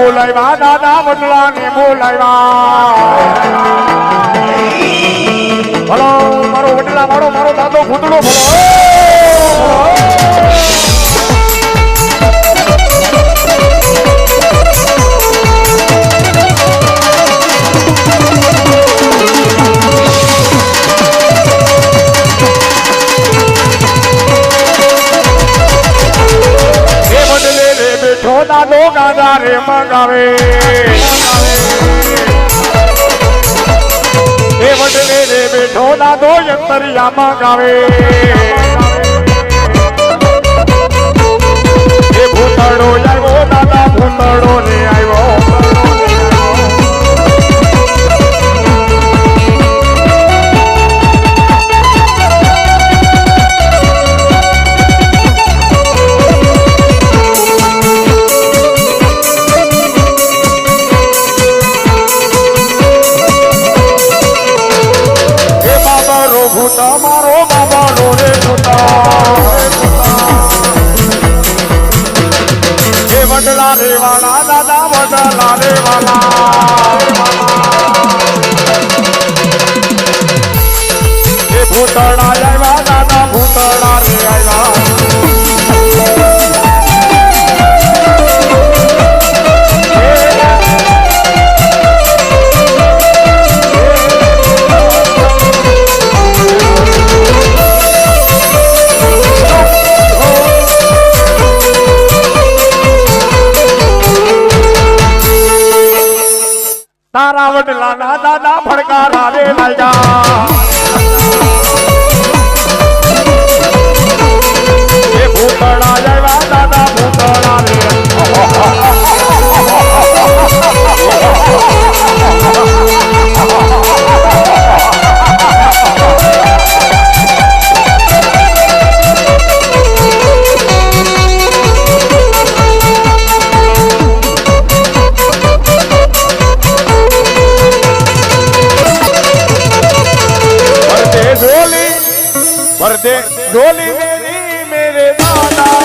બોલાવ્યા દાદા વડલાને બોલાવ્યા ભલો મારો વડલા મારો દાદો ભૂતળો ભલો દાદો ગાદા રે મંગાવે એ વડલે રે બેઠો દાદો યંતરિયા મંગાવે એ ભૂતળો આવ્યો દાદા ભૂતળો ને આવ્યો મારો બાબા રે એ વડલા રે વાળા દાદા વડલા રે વાળા એ ભૂતળા આવ્યા દાદા ભૂતળા રે આવ્યા તારા વડલા ના દાદા ફડકારા રે લાગ્યા એ ભૂતળા આવ્યા દાદા ભૂતળા રે ઝોલી મેરે દાદા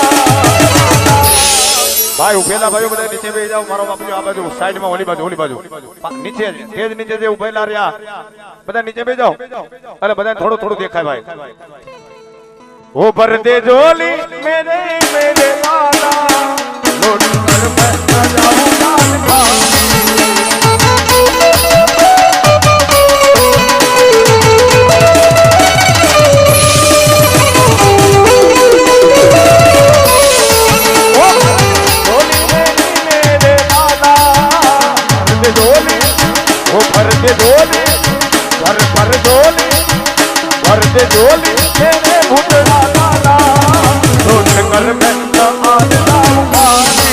ભાઈ ઉભેલા ભાઈઓ બધા નીચે બેસી જાવ મારો બાપુ આ બાજુ સાઈડમાં ઓલી બાજુ નીચે તેજ નીચે જે ઉભેલા રહ્યા બધા નીચે બેસી જાવ અરે બધા થોડું દેખાય ભાઈ ઓ ભરદે ઝોલી મેરે દાદા લોટ કર મેં જાઉં દાન ખા भरते झोली तेरे भूतड़ा दादा लोट कर मैं आज जाऊं पानी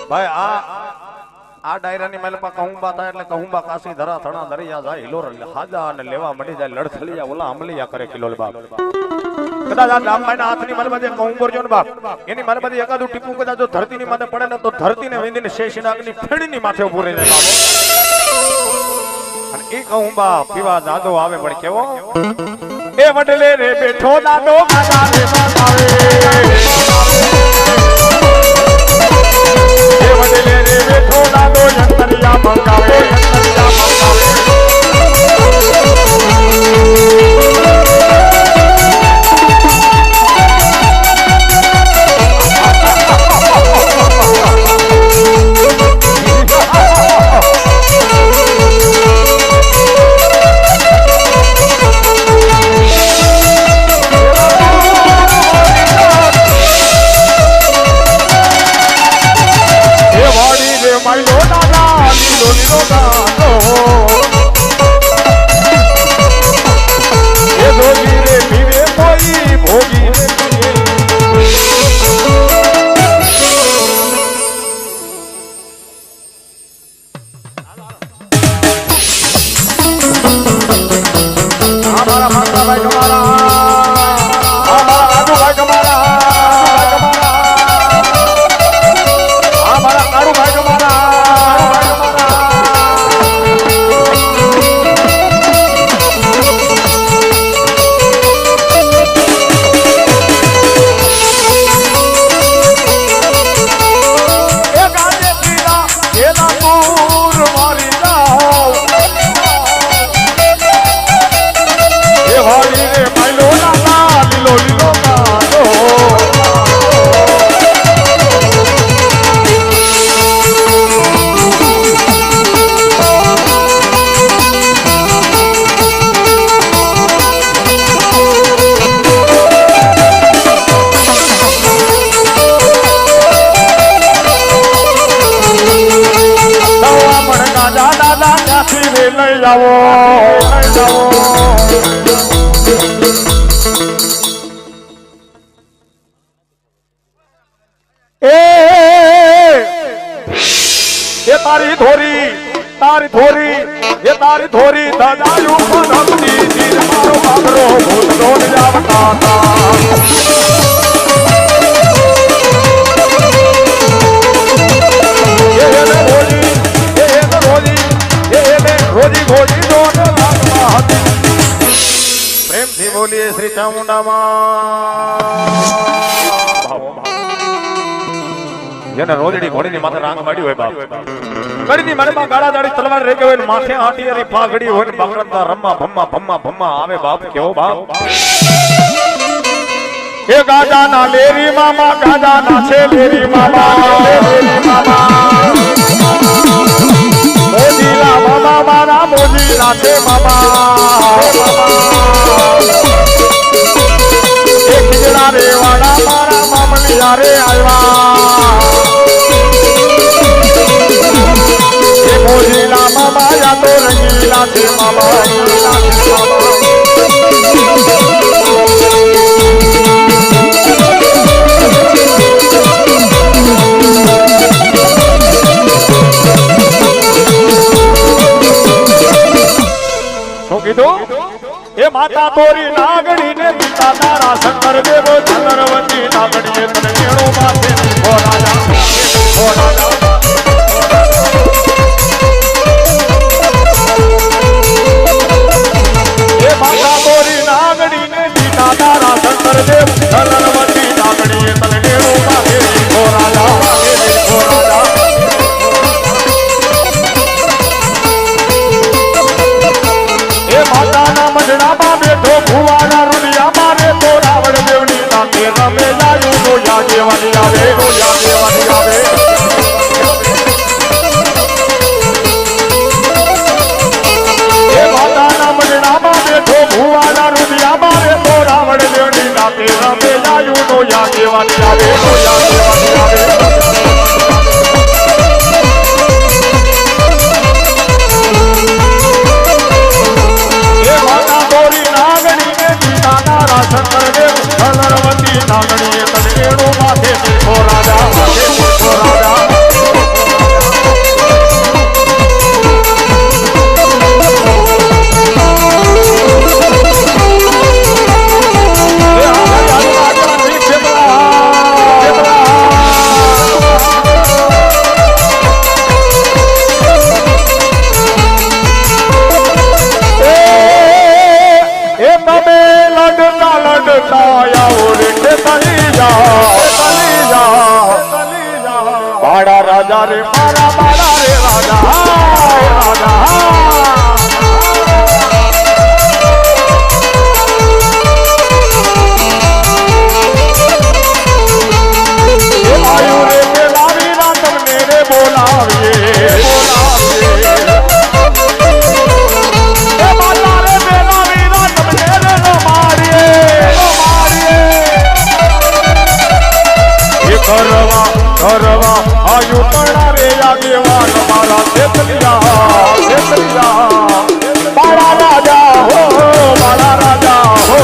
भाई આ ડાયરાની મેલપા કહુંબા થાય એટલે કહુંબા કાસી ધરા થણા દરિયા જાય હિલોર હાજા અને લેવા મડી જાય લડથલિયા ઓલા અમલિયા કરે કિલોલ બાપ કદાચ આ રામભાઈના હાથની મારે બધે કહુંબર જો ને બાપ એની મારે બધે એકાદું ટીપું કદાચ જો ધરતીની માથે પડે ને તો ધરતીને વેંદીને શેષનાગની ફેડીની માથે ઉભો રહી જાય બાપ અને ઈ કહુંબા પીવા દાદો આવે પણ કેવો એ વડલે રે બેઠો દાદો ગાદા રે આવે એ વડલે રે બેઠો દાદો યંતરિયા મંગાવે લઈ જાવો લઈ જાવો એ તારી થોરી એ તારી થોરી દાદાયું પણ હમતી જીર મારો બાબરો ભૂત રોડ જાવતા હતા રોજી ઘોડી દોડ લાગવા હતી પ્રેમથી બોલીએ શ્રી ચામુંડામાં જેને રોજડી ઘોડીની માથે રાંગ માડી હોય બાપ ગડીની મારેમાં ગાડા દાડી તલવાર રે ગયો માથે આટીયારી પાઘડી હોય બકરતા રમ્મા ભમ્મા ભમ્મા ભમ્મા આવે બાપ કેવો બાપ એ ગાડા ના લેરી મામા ગાડા ના છે લેરી મામા મોજીલા મામા મારા મોજીલા છે મામા એ ખીજડા રે વાડા મારા મામલિયા રે આવ્યા મોજીલા મામા યા તો રંગીલા છે મામા શું કીધું એ માતા તોરી નાગણી ને પિતા તારા શંકર દેવો ચંદ્રવતી નાગણીએ તને એણો માથે ભોળાજા માતા તોરી નાગણી ને પિતા તારા શંકર દેવ ચંદ્રવતી નાગણીએ તને એણો માથે ભોળાજા માતાના મજડામાં બેઠો ભુવાના રૂલિયા મારે તો રાવણ દેવની સાથે રમે લાયું તો યાદ દેવાની આવે તો યાદ દેવાની આવે એ માતાના મજડામાં બેઠો ભુવાના રૂલિયા મારે તો રાવણ દેવની સાથે રમે લાયું તો યાદ દેવાની આવે તો યાદ દેવાની આવે શંકર દેવ ચંદ્રવતી નાગણીએ તને એણો માથે શીખો રાજા માથે શીખો રાજા राजा रे मारा मारा रे राजा राजा आयु रे बेलावी रातम ने रे बोलाविए माता रे बेलावी रातम ने रे मारिए करवा करवा आयु पड़ा रे आगेवान मारा सेतलिया बड़ा राजा हो बड़ा राजा हो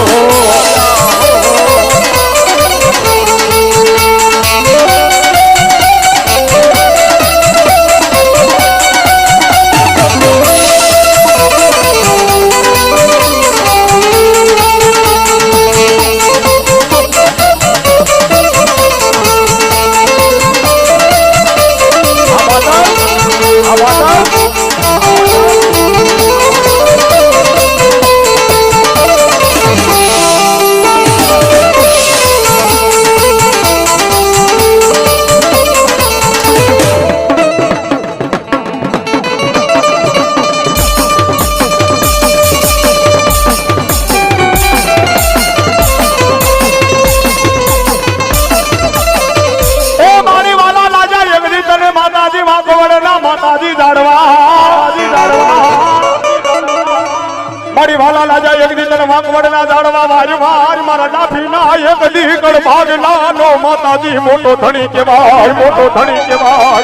वाला लाजा एक दिन वाकवड़ना जाड़वा वार वार मारा डाफी ना एक लीकड़ भाग लानो माताजी मोटो धणी के भाई मोटो धणी के भाई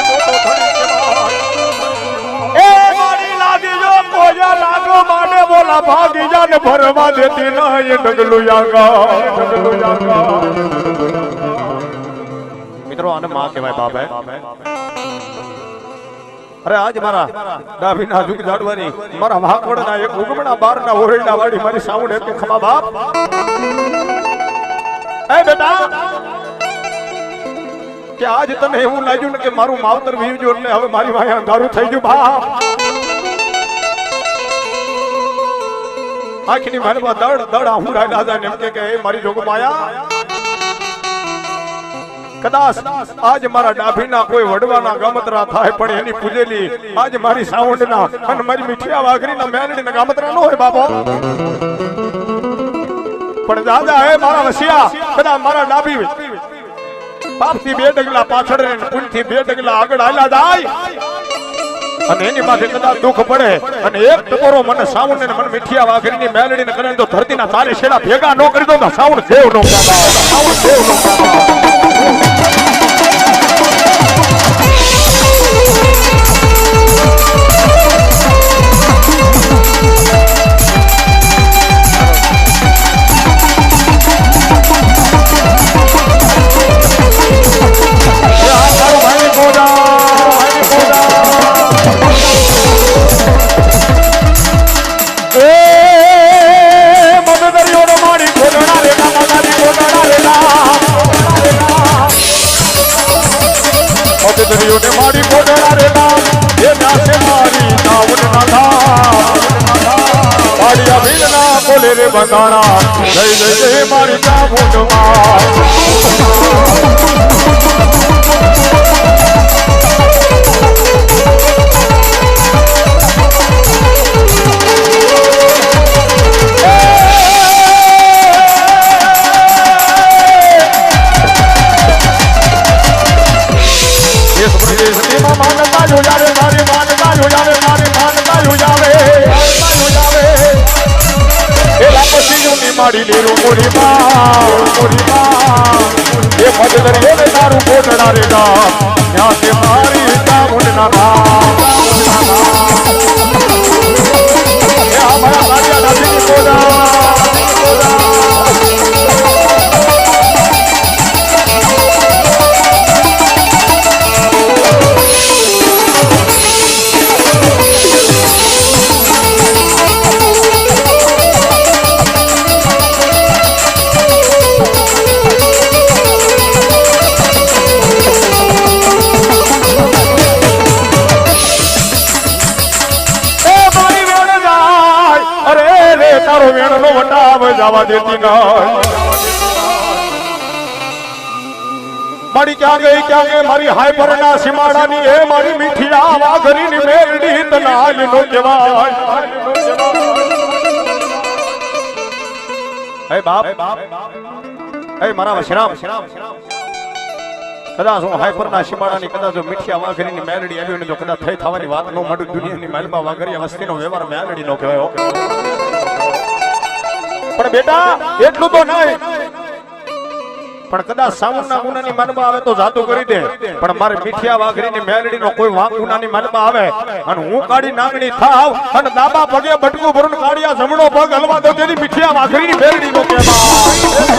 ए मारी लादी जो कोया વાળા ભાગી જાને ભરવા દેતી ના એ ડગલું યાગા મિત્રો આને માં કહેવાય બાપે અરે આજ મારા ડાભીના જુગ જાડવાની મારા વાકોડના એક ઉગમણા બારના ઓરડા વાળી મારી સાઉન્ડ એક ખમા બાપ એ બેટા કે આજ તને એવું લાગ્યું ને કે મારું માવતર વીવજો એટલે હવે મારી વાય અંધારું થઈ ગયું બાપ આખીની મારી દડ હું રાયડા જાય એમ કે મારી જોગ માયા કદાચ આજ મારા ડાભીના કોઈ વડવાના ગામતરા થાય પણ એની પૂજેલી આજ મારી સાઉન્ડના અને મારી મીઠિયા વાઘરીના મેલડીના ગામતરા ન હોય બાપો પણ દાદા હે મારા વસિયા કદાચ મારા ડાભી પાપથી 2 ડગલા પાછળ ને પુણ્યથી 2 ડગલા આગળ આલ્યા જાય અને એની માથે કદાચ દુઃખ પડે અને એક ટકોરો મને સાઉન્ડ ને મને મીઠિયા વાઘરીની મેલડીને કરે તો ધરતીના તારે છેડા ભેગા ન કરી દો તો સાઉન્ડ દેવ નો સાઉન્ડ દેવ નો મારી કોડરા રે નામ એ નાસે મારી નાવડ નાથા પાડિયા ભીલના બોલે રે બંધાણા જય જય જય મારી કામુડમાં મારી લેરું મોરી માં એ મદદરીઓ ને તારું કોટડા રે ગામ ત્યાં તે મારી કામુંડ ના નામ એ અમારા રાજા દાદીની કોડા વેણનો વટાવ જવા દેતી નહીં મારી ક્યાં ગઈ મારી હાઈપરના સીમાડાની એ મારી મીઠિયા વાઘરીની મેરડી તનાલ નો કહેવાય હે બાપ હે મારા વશરામ કદાચ હું હાઈપરના સીમાડાની કદાચ મીઠિયા વાઘરીની મેરડી આવી ને જો કદાચ થઈ થવાની વાત નો મળ્યું દુનિયાની માલમાં વાઘરી વસ્તીનો વ્યવહાર મેરડી નો કહેવાય પણ બેટા એટલું તો નહીં પણ કદાચ સાઉન્ડના ગુનાની માનવા આવે તો જાતું કરી દે પણ મારે મીઠિયા વાઘરીની મેલડીનો કોઈ વાંક ગુનાની માનવા આવે અને હું કાળી નાગણી થાવ અને દાબા પગે બટકું ભरून કાળિયા જમણો પગ હલવા દો તેની મીઠિયા વાઘરીની મેલડીનો કહેવાય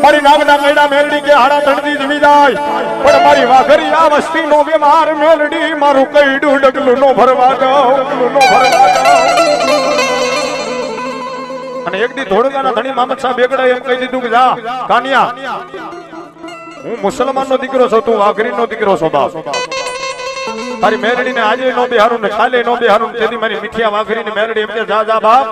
મારી નાગના કૈડા મેલડી કે હાડા તણદી જીવી જાય પણ મારી વાઘરી આ વસ્તી નો બેમાર મેલડી મારું કૈડું ડગલું નો ભરવા જાઉં અને એક દી ધોળગાના ધણી મામદ સાહેબ બેગડા એમ કહી દીધું કે જા કાનિયા હું મુસલમાનનો દીકરો છું, તું વાઘરીનો દીકરો છો બાપ. તારી મેરડીને આજે નો બિહારું ને કાલે નો બિહારું, તેથી મારી મીઠિયા વાઘરીની મેરડી એમ કે જા જા બાપ.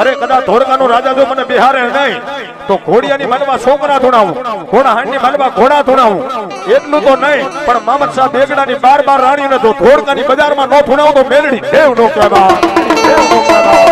અરે કદાચ ધોળકાનો રાજા જો મને બિહારે નહીં તો ઘોડિયાની માલવા છોકરા ધોણાવું, ઘોડા હાંડની માલવા ઘોડા ધોણાવું. એટલું તો નહીં પણ મામદ શાહ બેગડાની 12 રાણીને જો ધોળકાની બજારમાં નો ધોણાવું તો મેરડી દેવ નો કહેવા, દેવ નો કહેવા.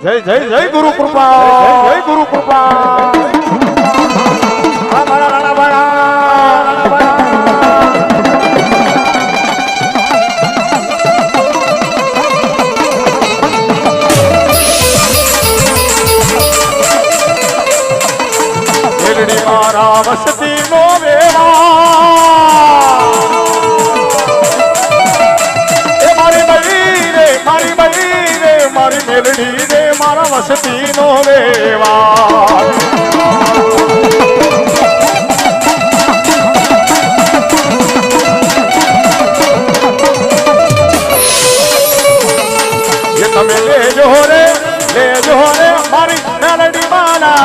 જય જય જય ગુરુ કૃપા, જય ગુરુ કૃપા. મારા રાણા બાળા મેલડી મારા વસતી નો વેવા, એ મારી બળી રે, મારી બળી રે, મારી મેલડી રે, મારા વસતી નો વેવા. ये તમે લેજો રે, લેજો રે મારી મેલડી માના,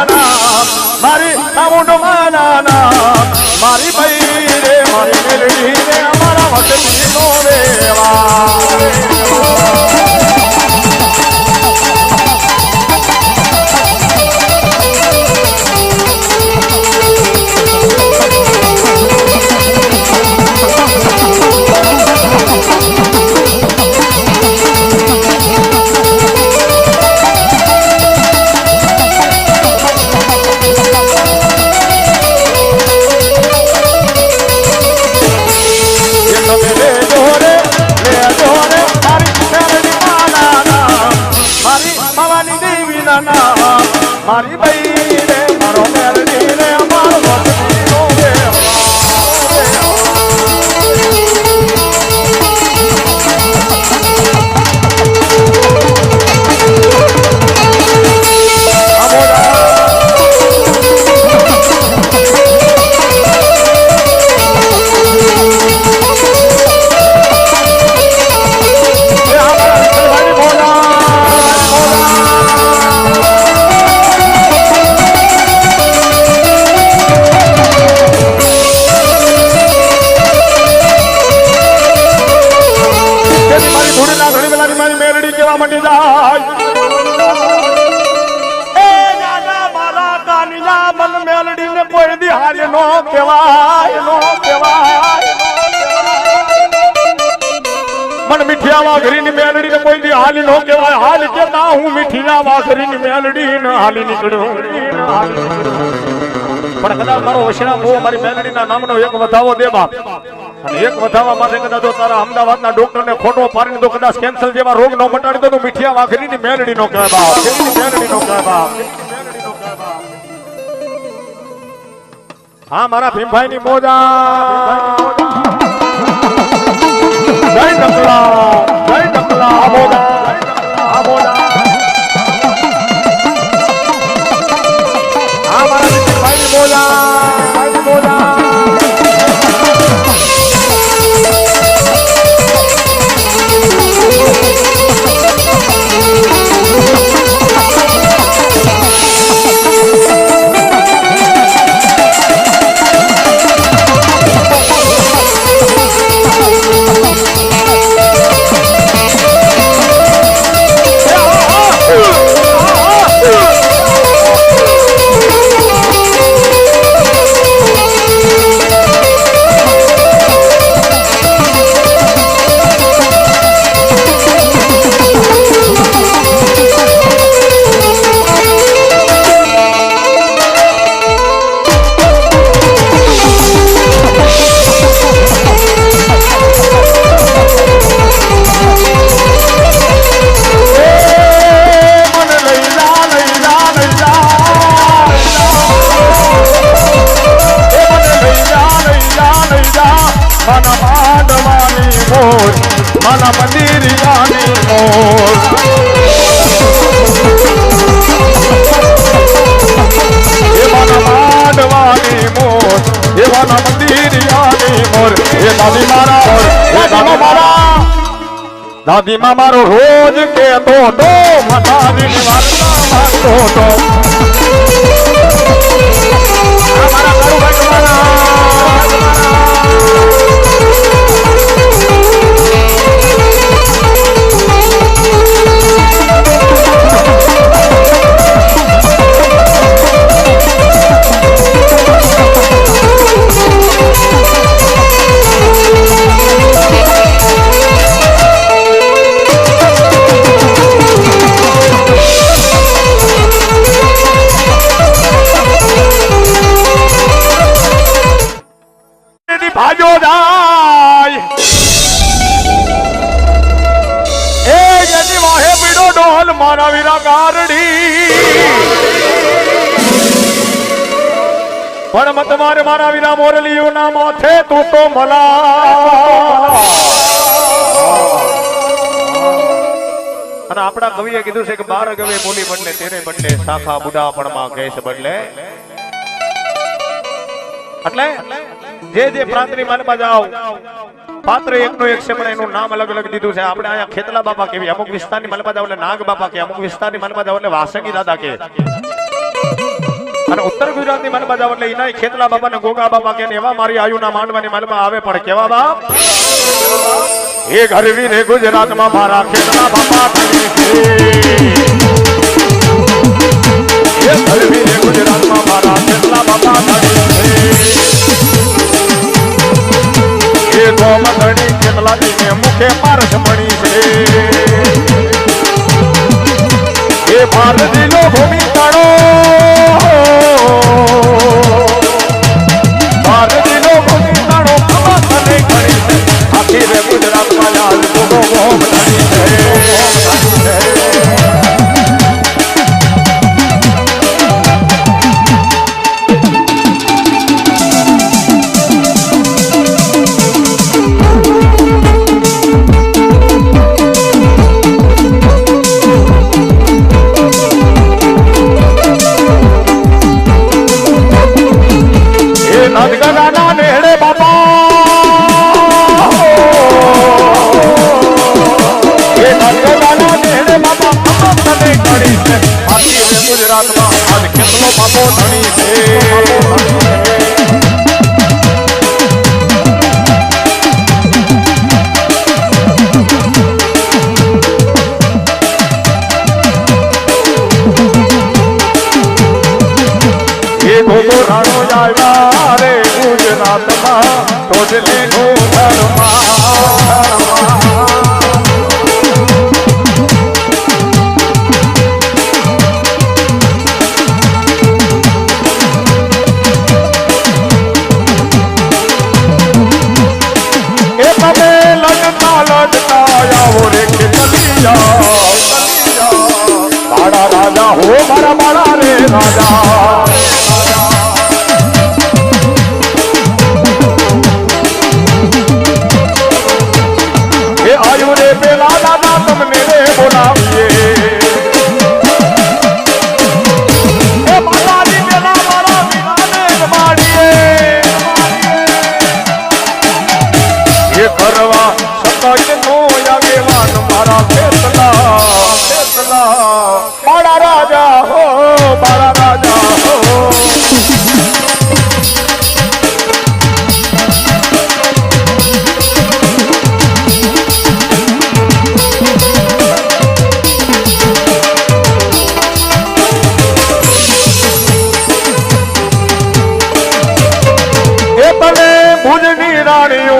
મારી આમુંડ માના, મારી બઈ રે, મારી મેલડી રે, અમારા વસતી નો વેવા. નાના મારી બઈ રે મારો મેલડી રે મારો વતનીનો મન મીઠિયા વાઘરીની મેલડી ને કોઈ દી હાલી નો કહેવાય હાલ કેતા હું મીઠિયા વાઘરીની મેલડી ને હાલી નીકળ્યો પણ કદાચ મારો વશણા બહુ મારી મેલડી ના નામનો એક વધાવો દે બાપ અને એક વધાવા માટે કદાચ જો તારા અમદાવાદના ડોક્ટર ને ખોટો પાડીને તો કદાચ કેન્સર જેવા રોગ નો મટાડી દો તો મીઠિયા વાઘરીની મેલડી નો કહેવાય બાપ મેલડી નો કહેવાય બાપ હા મારા ભીમભાઈ ની મોજા જય ડકલા મોજા હા મારા ભીમભાઈ ની મોજા માના મંદિરિયાની મોર એ માના માંડવાની મોર એ માના મંદિરિયાની મોર એ દાદી મારા દાદીમાં મારો રોજ કેતો તો માતાજીની વાર્તા માંગતો તો મારા ભાજો જાય એ યની વાહે પીડો ડોલ મારા વીરા ગારડી પણ મત મારે મારા વીરા મોરલીઓ ના માથે તું તો મલા અને આપણા કવિએ કીધું છે કે 12 ગવે બોલી બદલે તેરે બદલે શાખા બુઢાપણમાં કેસ બદલે એટલે જે પ્રાંતની માલમાં જાઓ પાત્ર એકનો એક છે પણ એનું નામ અલગ અલગ દીધું છે આપણે અહીંયા ખેતલા બાપા કેવી અમુક વિસ્તારની માલમાં જાવ એટલે નાગ બાપા કે અમુક વિસ્તારની માલમાં જાવ એટલે વાસંગી દાદા કે અને ઉત્તર ગુજરાતની માલમાં જાવ એટલે એના ખેતલા બાપા ને ગોગા બાપા કે એવા મારી આયુના માંડવાની માલમાં આવે પણ કેવા બાપ એ ગરવી રે ગુજરાતમાં મારા ખેતલા બાપા એ ગરવી રે ગુજરાતમાં મારા ખેતલા બાપા ગોમધણી કેટલા દિને મુખે પારસ મણી છે એ ભારતીનો ભૂમિ તાણો ભારતીનો ભૂમિ તાણો ખબર તને ઘણી છે આખી રે ગુજરાતમાં લાલ ગોમધણી છે ગુજરાતમાં આજ કેટલો બાપો ધણી છે રાણો આવ્યા રે ગુજરાતમાં ટોટલે એ તમે લડતા લડતા આવો રે કે ચલી જાઓ મારા રાજા હો મારા મારા રે રાજા આયુ રે પેલા દાદા તમને રે બોલાવીએ એ માતાજી પેલા મારા વિનાને માડીએ એ કરવા સકાય નો આગેવાન મારા ખેતલા મારા રાજા હો મારા રાજા હો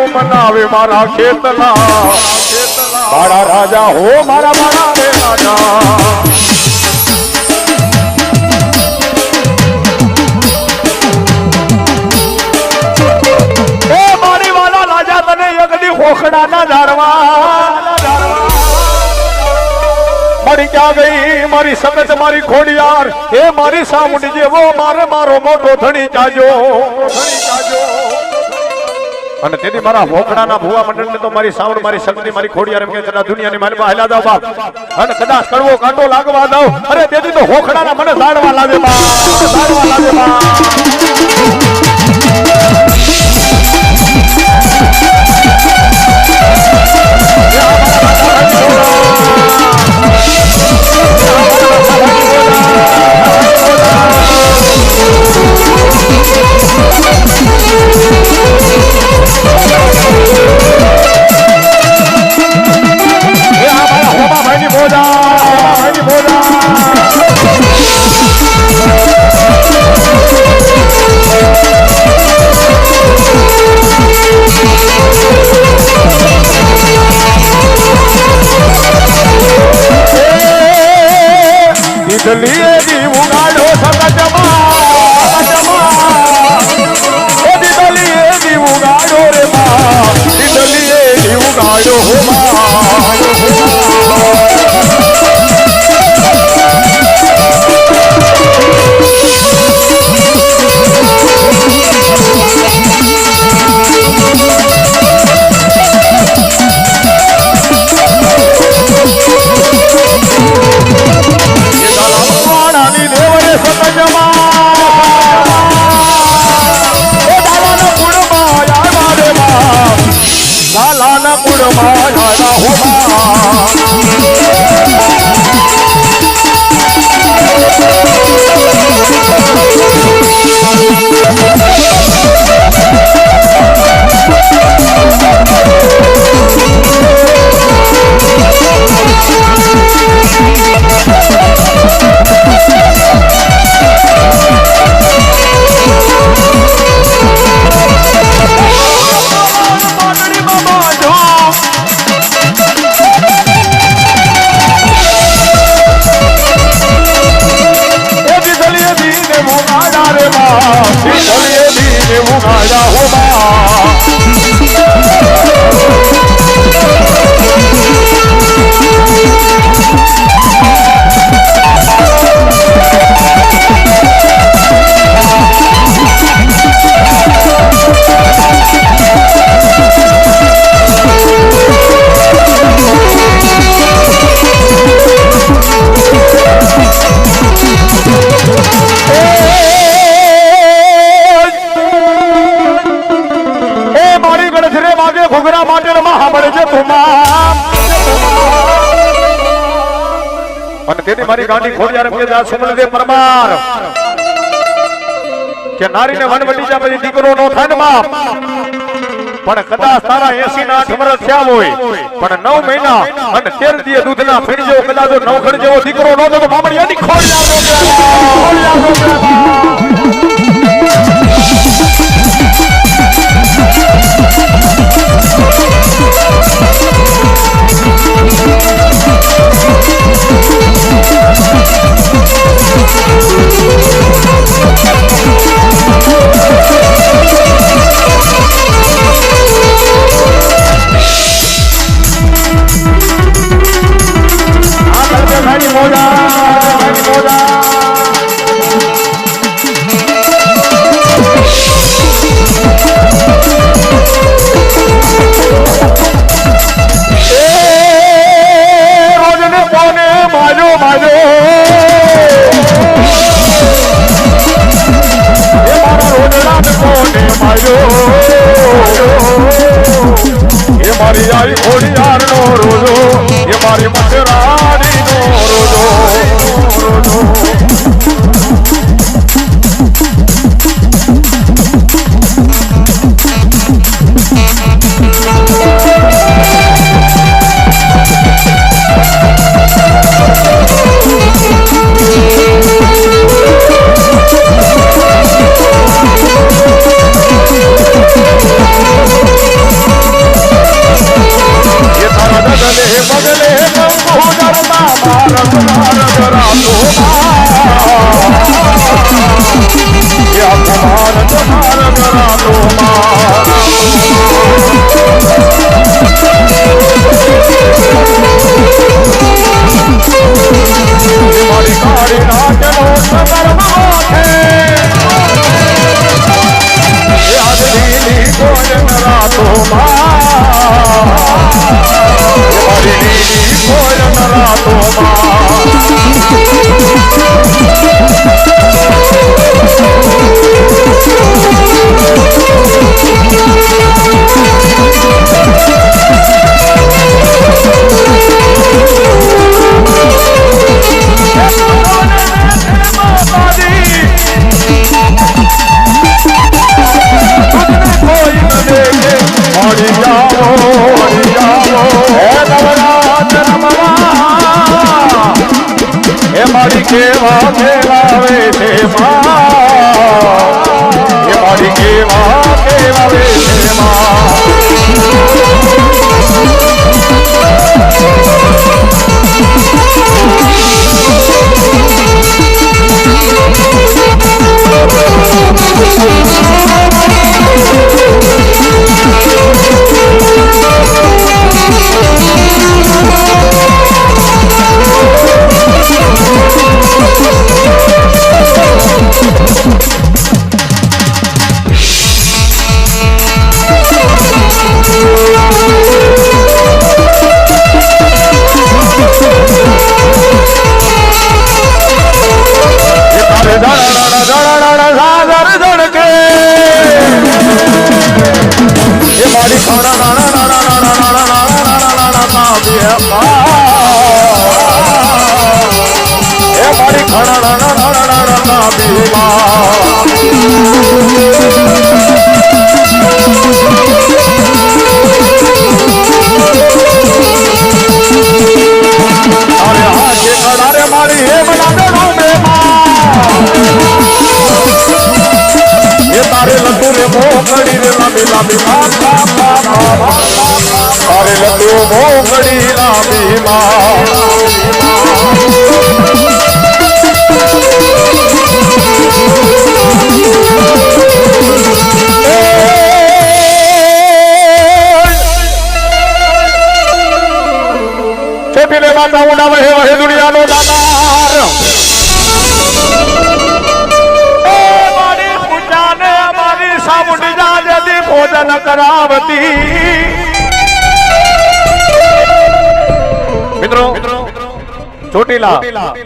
બનાવે મારા ખેતલા મારા રાજા હો મારા મારા રે રાજા એ મારી વાલા રાજા તને યગની ખોખડાના ઝાડવા મારી ક્યાં ગઈ મારી સગત મારી ખોડિયાર એ મારી સામુંડી જેવો મારે મારો મોટો ધણી ચાજો અને તેથી મારા હોકડાના ભુવા મંડળને તો મારી સાવણ મારી શક્તિ મારી ખોડિયાર એમ કે તને દુનિયાની મારી માં હેલા દો બાપ અને કદાચ કડવો કાંટો લાગવા દઉં અરે તેથી તો હોકડાના મને ઝાડવા લાવે બાપ ઝાડવા લાવે બાપ મારી ગાંડી ખોડિયાર કે જા સુમલદેવ પરમાર કે નારીને વનવટી જા પછી દીકરો નો થાય ને બાપ પણ કદાચ તારા 80 ના 8 વર્ષ થયા હોય પણ 9 મહિના અને 13 દી દૂધના ફેણ જેવો કદાચ નવખડ જેવો દીકરો નો તો બામણિયાની ખોડિયાર નો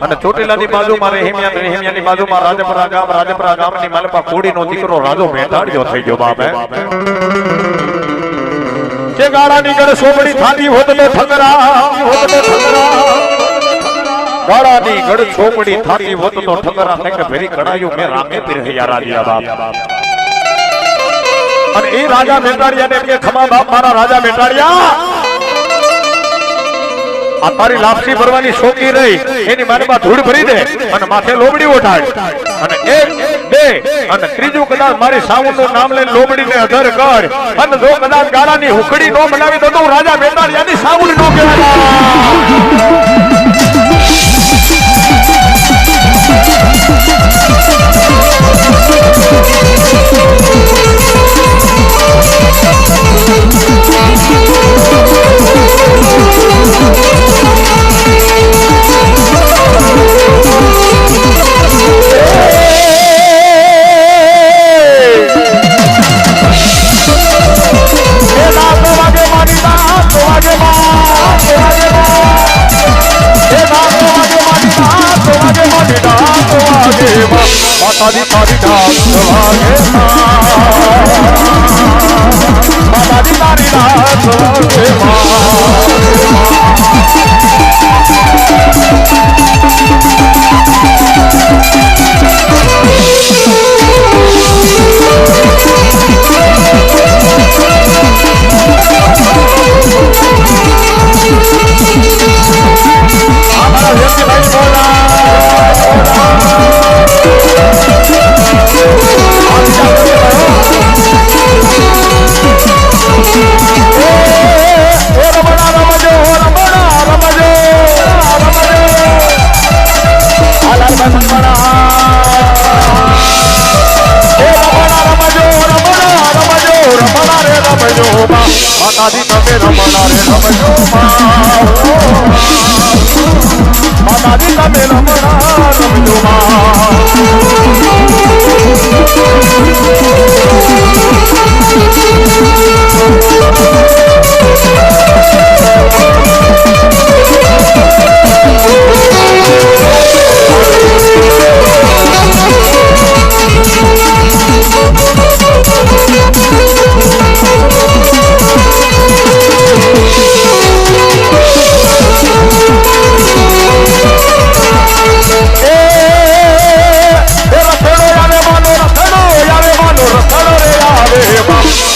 અને ચોટીલાની બાજુમાં રેહમિયાની બાજુમાં રાજપરા ગામની માલપા કોડીનો દીકરો રાજો મેટાડ્યો થઈ ગયો બાપે જે ગાળાની ગળ સોબડી થાતી હોત તો ઠગરા ગાળાની ગઢ છોકડી થાતી હોત તો ઠગરા થઈને ભેરી કડાયું મેં રામે પીરહૈયા રાજીયા બાપ અને એ રાજા બેટાડિયાને કે ખમા બાપ મારા રાજા બેટાડિયા આ તારી લાપસી ભરવાની શોકી રહી એની માનમાં ધૂળ ભરી દે અને માથે લોબડી ઓઢાડ અને એક બે અને ત્રીજું કદાચ મારી સાવનનું નામ લઈને લોબડીને અધર કર અને જો કદાચ ગાળાની હુકડી નો બનાવી દો તો હું રાજા બેટાડિયાની સાવન નો કહેવાય માતાજી તારી ડાક વાગે માતાજી તારી ડાક વાગે માતાજી તમે રમણા રે રમજો માતાજી તમે રમણા રમજો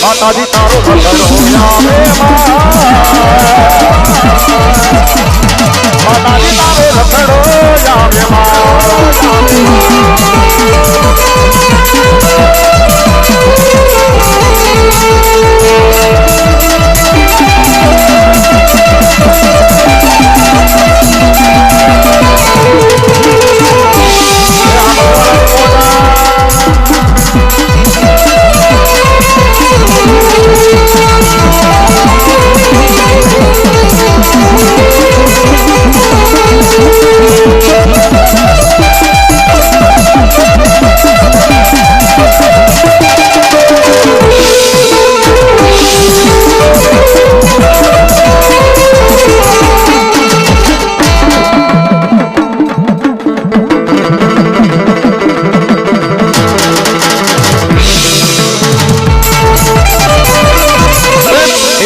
માતાજી તારો રખડો આવે માતાજી તારો રખડો આવે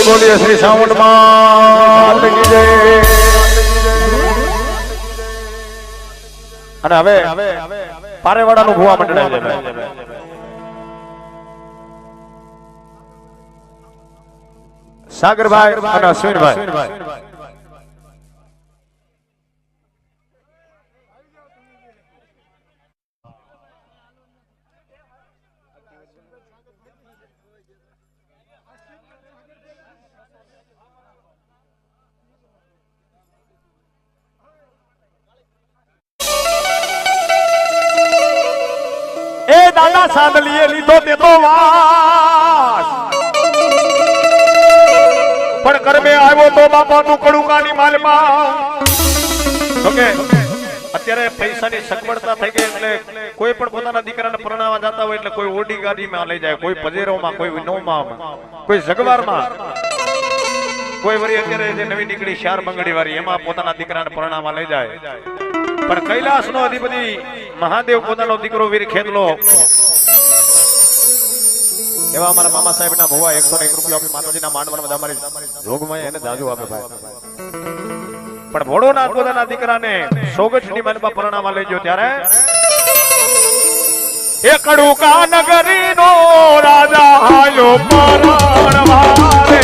બોલીએ શ્રી સાવણ માત કી જય અને હવે પારેવાડાનું ભુવા મંડળાય છે સાગરભાઈ અને અશ્વિનભાઈ દાદા સાંદલીએ લીધો તે તો વાસ પણ કરમે આવ્યો તો બાપાનું કડુકાની માલમાં ઓકે અત્યારે પૈસાની સગવડતા થઈ ગઈ એટલે કોઈ પણ પોતાના દીકરાને પરણાવવા જતા હોય એટલે કોઈ ઓડી ગાડીમાં લઈ જાય, કોઈ પજેરોમાં, કોઈ વિનોમાં, કોઈ જગવારમાં, કોઈ વરી અત્યારે જે નવી નીકળી શાર બંગડી વાળી એમાં પોતાના દીકરાને પરણાવવા લઈ જાય. પણ કૈલાસનો અધિપતિ મહાદેવ પોતાનો દીકરો વીર ખેતલો એવા અમારા મામા સાહેબના ભુવા 101 રૂપિયા આપી માતાજીના માંડવામાં બધા અમારી જોગમાં એને જાજુ આપે ભાઈ. પણ ભોળોનાથ પોતાના દીકરાને 100 સોગઠની માલમાં પરણાવા લઈ ગયો ત્યારે એ કડુકા નગરીનો રાજા આયો પરણવા રે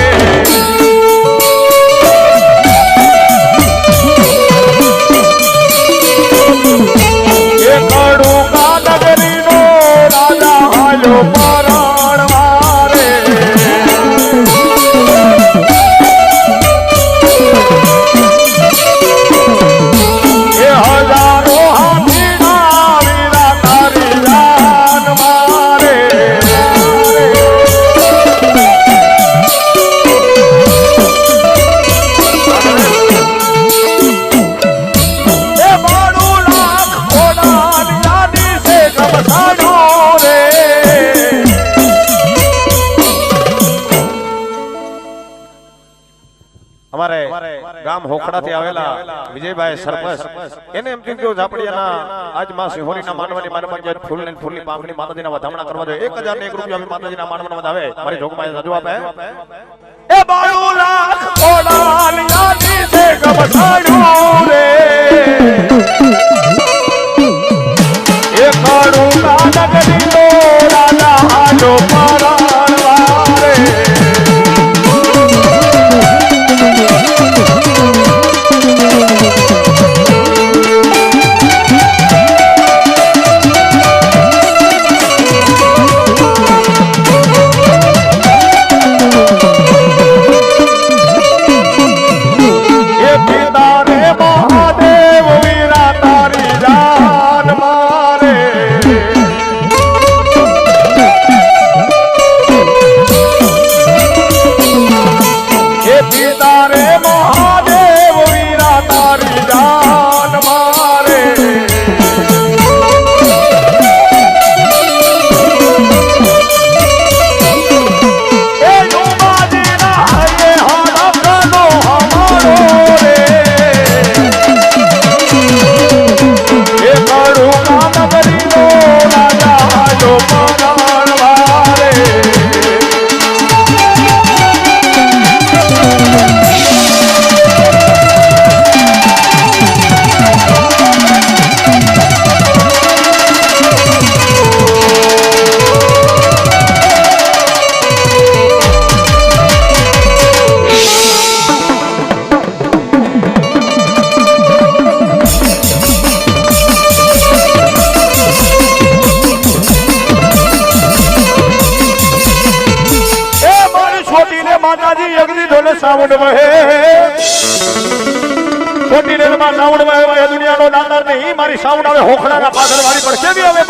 એ કડુકા નગરીનો રાજા આયો પરણવા રે એ હજારો હાથીના વીરા તારી જાન મારે એ મારું લાખ ઓડાની યાદી છે ગમસાડો રે અમારે ગામ હોખડાથી આવેલા વિજયભાઈ સરપંચ એને એમ કીધું ઝાપડિયાના આજ માં સિંહોરીના માનવાની માનમાં જે ફૂલ ને ફૂલની પાંખની માતાજીના વધામણા કરવા જોઈએ 1001 રૂપિયા અમે માતાજીના માનવાના વધાવે મારી જોગમાં રજૂ આપે એ 92 લાખ ઓડાની યાદી છે ગમસાડ્યું રે એ કડુકા નગરીનો રાજા આજો પરણવા રે સાઉન્ડ વહે છોટી રેલમાં સાઉન્ડ વહે એ દુનિયાનો દાતાર નહીં મારી સાઉન્ડ આવે હોખડાના પાછળ વાળી પડશે બી હવે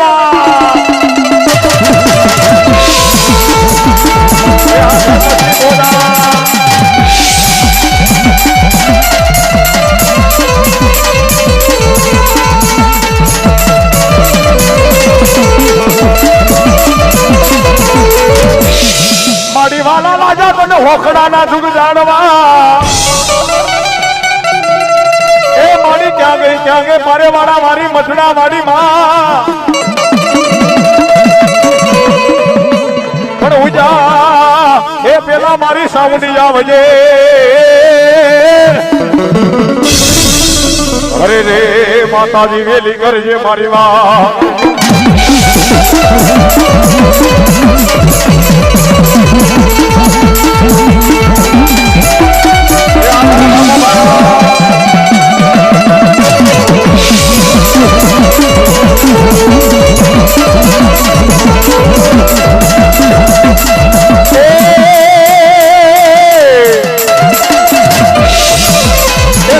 મારી વાલા રાજા તને હોખડાના દુઃખ જાણવા એ મારી ક્યાં ગઈ મારે વાળા મારી મથડા વાળી માં પણ ઉજા એ પેલા મારી સાઉન્ડી આવજે અરે રે માતાજી વેલી કરજે મારી વાત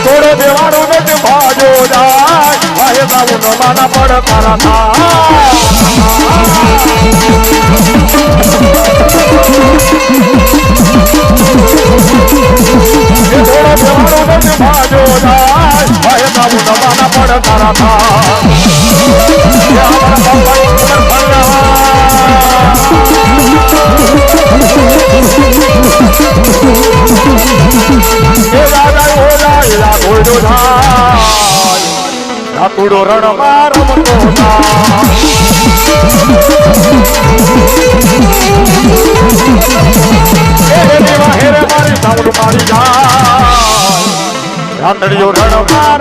થોડો દેવાનો ને ભાજો જાય ભાઈ સાઉન્ડ માના પડ તારા ભાજો જાય ભાઈ સાઉન્ડ માના પડ તારા ધાતુડો રણ માર હેરે મારી સાઉન્ડ મારી જાય ધાતડીઓ રણ માર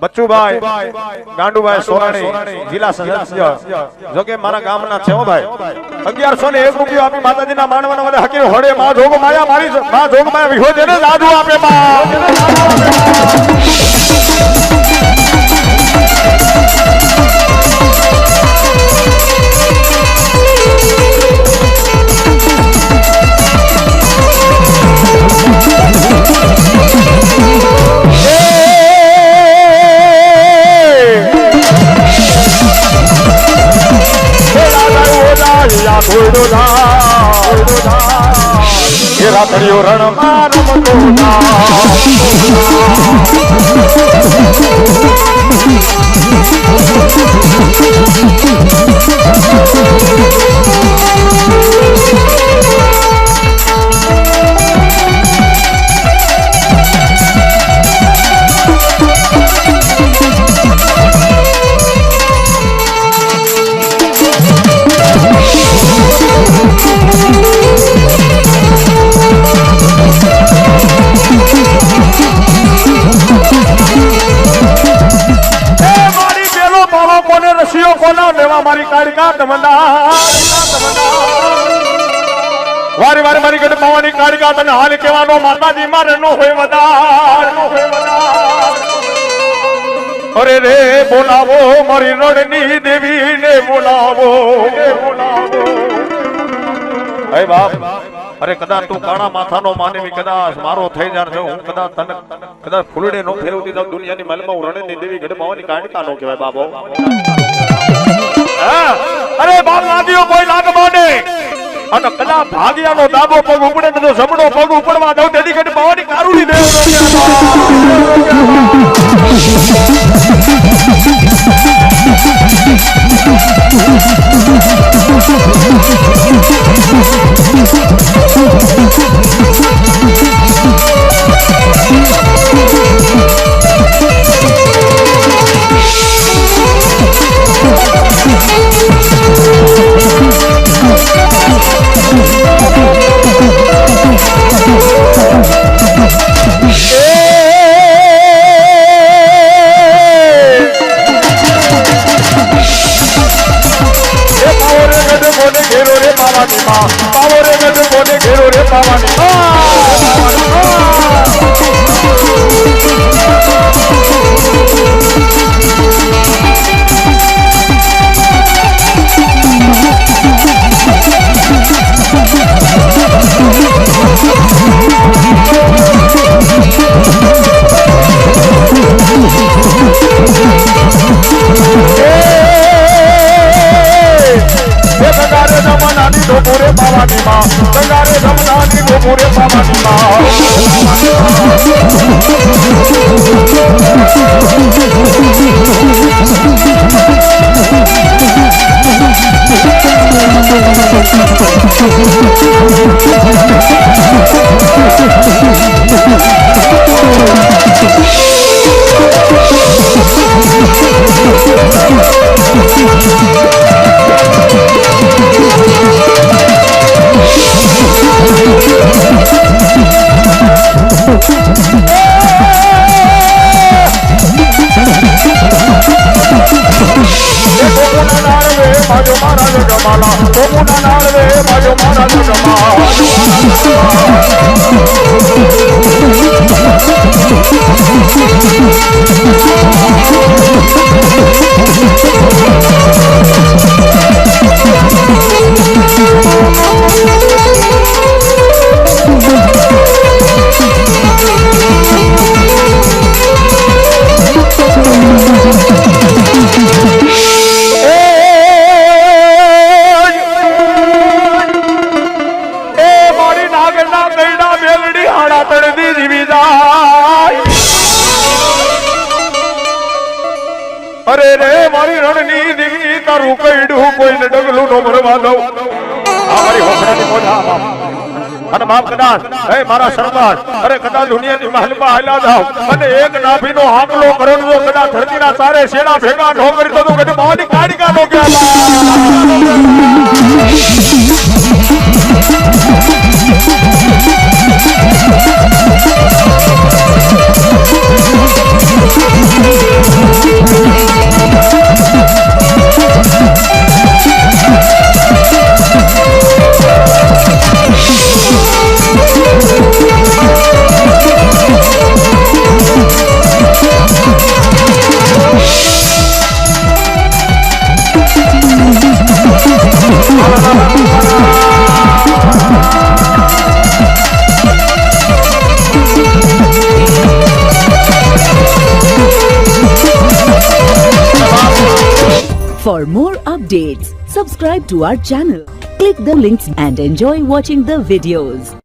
બચ્ચુભાઈ ગાંડુભાઈ સોરાણી જિલ્લા સદસ્ય જોકે મારા ગામના છે હો ભાઈ 1101 રૂપિયો આપી માતાજીના માનવાના વડે હકી હોડે માં જોગ માયા મારી માં જોગ માયા વિહો જેને સાધુ આપે રાતડીઓ રણમાં રમતો મારી કાળકા તમન્ના વારે વારે મારી ગઢ પાવાની કાળકા તને હાલ કહેવાનો માતાજી મારે નો હોય વધાર અરે રે બોલાવો મારી રણની દેવી ને બોલાવો હે બાપ અરે કદાચ તું કાણા માથાનો માનવી કદાચ મારો થઈ જાય હું કદાચ તને કદાચ ફૂલડે નો ફેરવતી તો દુનિયાની મલમાં હું રણની દેવી ગઢ પાવાની કાળકા નો કહેવાય બાબો અરે બાપ લાગ્યો કોઈ લાગ માંડે અને કદા ભાગ્યાનો ડાબો પગ ઉપડે તો જમણો પગ ઉપડવા દઉં તેની ઘડી પાવાની કારુડી દેવ અરે રે મારી રણની દેવી તારું કઈડું કોઈને ડગલું નો ભરવા દઉં આ મારી હોકડાની મોઢા અને બાપ કદાચ હે મારા સરદાર અરે કદાચ દુનિયાની મહાલમાં હાલ્યા જાવ અને એક નાભીનો હાકલો કરણજો કદાચ ધરતીના સારે શેડા ભેગા નો કરી તો તું કદી મારી કાઢકા નો કે For more updates, subscribe to our channel, click the links and enjoy watching the videos.